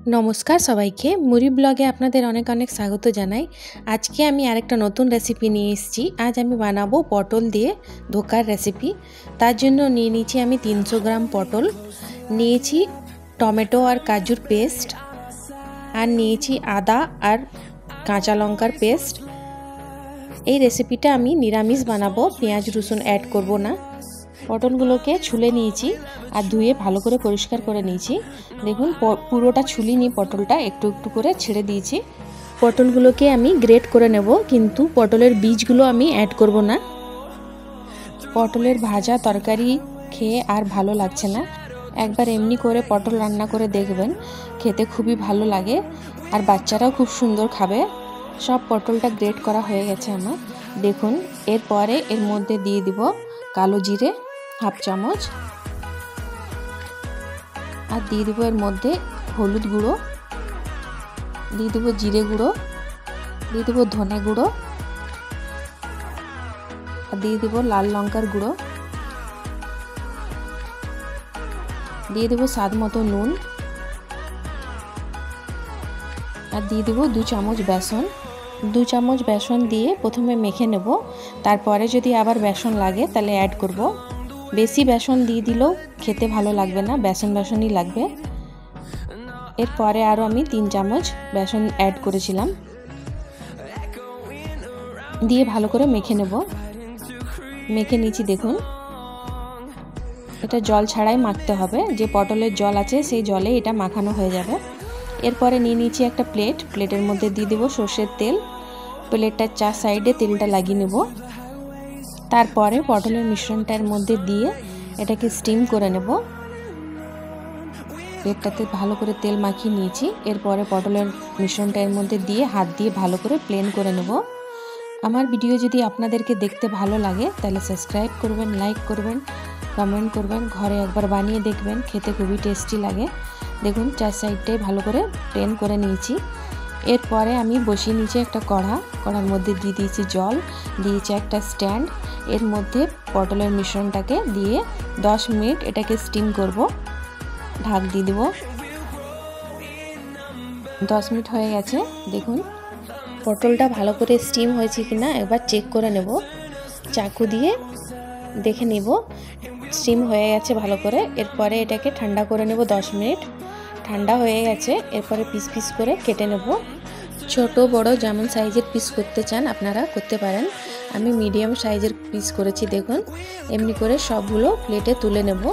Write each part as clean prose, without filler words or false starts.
নমস্কার সবাইকে মুড়ি ব্লগে আপনাদের অনেক অনেক স্বাগত জানাই। আজকে আমি আরেকটা নতুন রেসিপি নিয়ে এসেছি। আজ আমি বানাবো পটল দিয়ে ধোকার রেসিপি। তার জন্য নিয়ে নিয়েছি আমি 300 গ্রাম পটল, নিয়েছি টমেটো আর কাজুর পেস্ট, আর নিয়েছি আদা আর কাঁচা লঙ্কার পেস্ট। এই রেসিপিটা আমি নিরামিষ বানাবো, পেঁয়াজ রসুন অ্যাড করব না। পটলগুলোকে ছুলে নিয়েছি আর ধুয়ে ভালো করে পরিষ্কার করে নিয়েছি। দেখুন পুরোটা ছুলিনি, পটলটা একটু একটু করে ছেড়ে দিয়েছি। পটলগুলোকে আমি গ্রেট করে নেব, কিন্তু পটলের বীজগুলো আমি অ্যাড করব না। পটলের ভাজা তরকারি খেয়ে আর ভালো লাগছে না, একবার এমনি করে পটল রান্না করে দেখবেন, খেতে খুবই ভালো লাগে আর বাচ্চারাও খুব সুন্দর খাবে। সব পটলটা গ্রেট করা হয়ে গেছে আমার। দেখুন এরপরে এর মধ্যে দিয়ে দিব কালো জিরে হাফ চামচ, আর দিয়ে দেবো এর মধ্যে হলুদ গুঁড়ো, দিয়ে দেবো জিরে গুঁড়ো, দিয়ে দেবো ধনে গুঁড়ো, আর দিয়ে দেবো লাল লঙ্কার গুঁড়ো, দিয়ে দেবো স্বাদ মতো নুন, আর দিয়ে দেবো 2 চামচ বেসন। 2 চামচ বেসন দিয়ে প্রথমে মেখে নেব, তারপরে যদি আবার বেসন লাগে তাহলে অ্যাড করব। বেশি বেসন দিয়ে দিলেও খেতে ভালো লাগবে না, বেসনই লাগবে। এরপরে আরও আমি 3 চামচ বেসন অ্যাড করেছিলাম, দিয়ে ভালো করে মেখে নেব। মেখে নিয়েছি, দেখুন এটা জল ছাড়াই মাখতে হবে, যে পটলের জল আছে সেই জলে এটা মাখানো হয়ে যাবে। এরপরে নিয়ে নিয়েছি একটা প্লেটের মধ্যে দিয়ে দেবো সর্ষের তেল। প্লেটটার 4 সাইডে তেলটা লাগিয়ে নেব। তারপরে পটলের মিশ্রণটার মধ্যে দিয়ে এটাকে স্টিম করে নেব। প্লেটটাতে ভালো করে তেল মাখিয়ে নিয়েছি। এরপরে পটলের মিশ্রণটা এর মধ্যে দিয়ে হাত দিয়ে ভালো করে প্লেন করে নেব। আমার ভিডিও যদি আপনাদেরকে দেখতে ভালো লাগে তাহলে সাবস্ক্রাইব করবেন, লাইক করবেন, কমেন্ট করবেন, ঘরে একবার বানিয়ে দেখবেন, খেতে খুবই টেস্টি লাগে। দেখুন 4 সাইডটাই ভালো করে প্লেন করে নিয়েছি। এরপরে আমি বসিয়ে নিয়েছি একটা কড়ার মধ্যে দিয়ে দিয়েছি জল, দিয়েছি একটা স্ট্যান্ড। এর মধ্যে পটলের মিশ্রণটাকে দিয়ে 10 মিনিট এটাকে স্টিম করব। ঢাক দিয়ে দেব। 10 মিনিট হয়ে গেছে। দেখুন পটলটা ভালো করে স্টিম হয়েছে কিনা একবার চেক করে নেব, চাকু দিয়ে দেখে নেব স্টিম হয়ে গেছে ভালো করে। এরপরে এটাকে ঠান্ডা করে নেব 10 মিনিট। ঠান্ডা হয়ে গেছে, এরপরে পিস পিস করে কেটে নেব। ছোট বড় যেমন সাইজের পিস করতে চান আপনারা করতে পারেন। আমি মিডিয়াম সাইজের পিস করেছি। দেখুন এমনি করে সবগুলো প্লেটে তুলে নেব।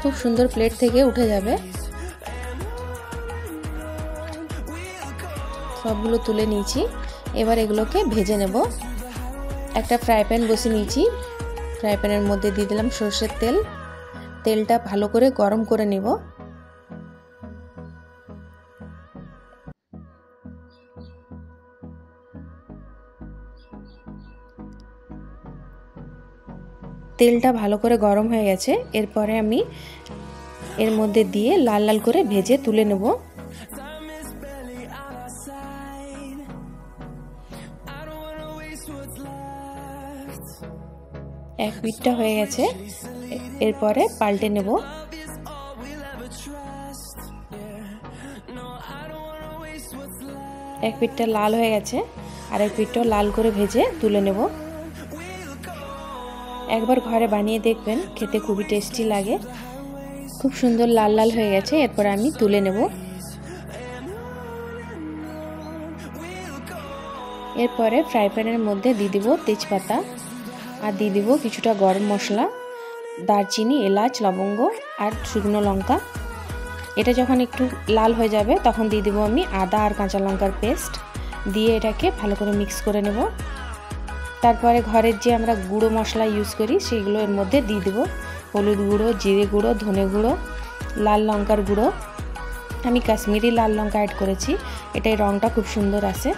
খুব সুন্দর প্লেট থেকে উঠে যাবে। সবগুলো তুলে নিয়েছি। এবার এগুলোকে ভেজে নেব। একটা ফ্রাই প্যান বসিয়ে নিয়েছি। ফ্রাই প্যানের মধ্যে দিয়ে দিলাম সরষের তেল। তেলটা ভালো করে গরম করে নেব। তেলটা ভালো করে গরম হয়ে গেছে। এরপরে আমি এর মধ্যে দিয়ে লাল লাল করে ভেজে তুলে নেব। এক পিঠটা হয়ে গেছে, এরপরে পাল্টে নেব। এক পিঠটা লাল হয়ে গেছে, আর এক পিঠটাও লাল করে ভেজে তুলে নেব। একবার ঘরে বানিয়ে দেখবেন, খেতে খুবই টেস্টি লাগে। খুব সুন্দর লাল লাল হয়ে গেছে। এরপর আমি তুলে নেব। এরপরে ফ্রাই প্যানের মধ্যে দিয়ে দিব তেজপাতা, আর দিয়ে দিব কিছুটা গরম মশলা, দারচিনি, এলাচ, লবঙ্গ আর শুকনো লঙ্কা। এটা যখন একটু লাল হয়ে যাবে তখন দিয়ে দেবো আমি আদা আর কাঁচা লঙ্কার পেস্ট, দিয়ে এটাকে ভালো করে মিক্স করে নেব। তারপরে ঘরের যে আমরা গুঁড়ো মশলা ইউজ করি সেগুলো এর মধ্যে দিয়ে দেবো। হলুদ গুঁড়ো, জিরে গুঁড়ো, ধনে গুঁড়ো, লাল লঙ্কার গুঁড়ো। আমি কাশ্মীরি লাল লঙ্কা অ্যাড করেছি, এটাই রঙটা খুব সুন্দর আসে।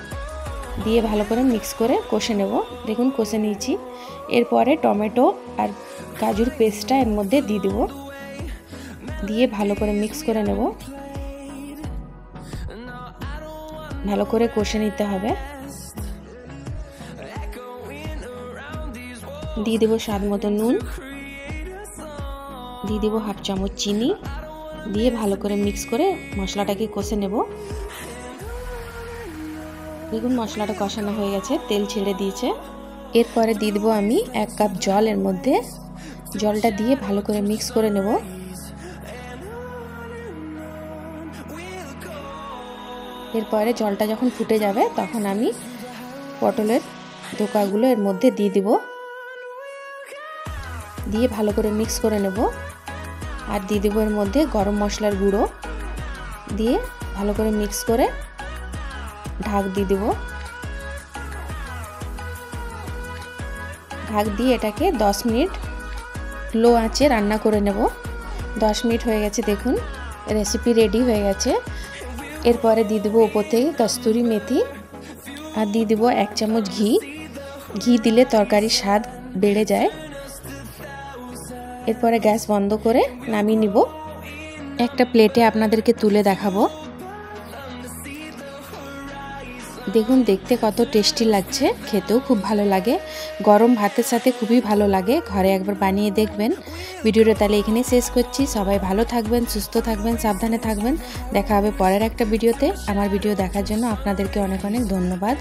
দিয়ে ভালো করে মিক্স করে কষে নেব। দেখুন কষে নিয়েছি। এরপরে টমেটো আর কাজুর পেস্টটা এর মধ্যে দিয়ে দেবো, দিয়ে ভালো করে মিক্স করে নেব। ভালো করে কষে নিতে হবে। দিয়ে দেবো স্বাদ মতো নুন, দিয়ে দেবো হাফ চামচ চিনি, দিয়ে ভালো করে মিক্স করে মশলাটাকে কষে নেব। দেখুন মশলাটা কষানো হয়ে গেছে, তেল ছেড়ে দিয়েছে। এরপরে দিয়ে দেবো আমি 1 কাপ জল, এর মধ্যে জলটা দিয়ে ভালো করে মিক্স করে নেব। এরপরে জলটা যখন ফুটে যাবে তখন আমি পটলের ধোকাগুলো এর মধ্যে দিয়ে দিব, দিয়ে ভালো করে মিক্স করে নেব। আর দিয়ে দেবো এর মধ্যে গরম মশলার গুঁড়ো, দিয়ে ভালো করে মিক্স করে ঢাক দিয়ে দেব। ঢাক দিয়ে এটাকে 10 মিনিট লো আঁচে রান্না করে নেব। 10 মিনিট হয়ে গেছে, দেখুন রেসিপি রেডি হয়ে গেছে। এরপরে দিয়ে দেবো উপর থেকে কস্তুরি মেথি, আর দিয়ে দেবো 1 চামচ ঘি। ঘি দিলে তরকারির স্বাদ বেড়ে যায়। এরপরে গ্যাস বন্ধ করে নামিয়ে নিব। একটা প্লেটে আপনাদেরকে তুলে দেখাবো। দেখুন দেখতে কত টেস্টি লাগছে, খেতেও খুব ভালো লাগে। গরম ভাতের সাথে খুবই ভালো লাগে। ঘরে একবার বানিয়ে দেখবেন। ভিডিওটা তাহলে এখানে শেষ করছি। সবাই ভালো থাকবেন, সুস্থ থাকবেন, সাবধানে থাকবেন। দেখা হবে পরের একটা ভিডিওতে। আমার ভিডিও দেখার জন্য আপনাদেরকে অনেক অনেক ধন্যবাদ।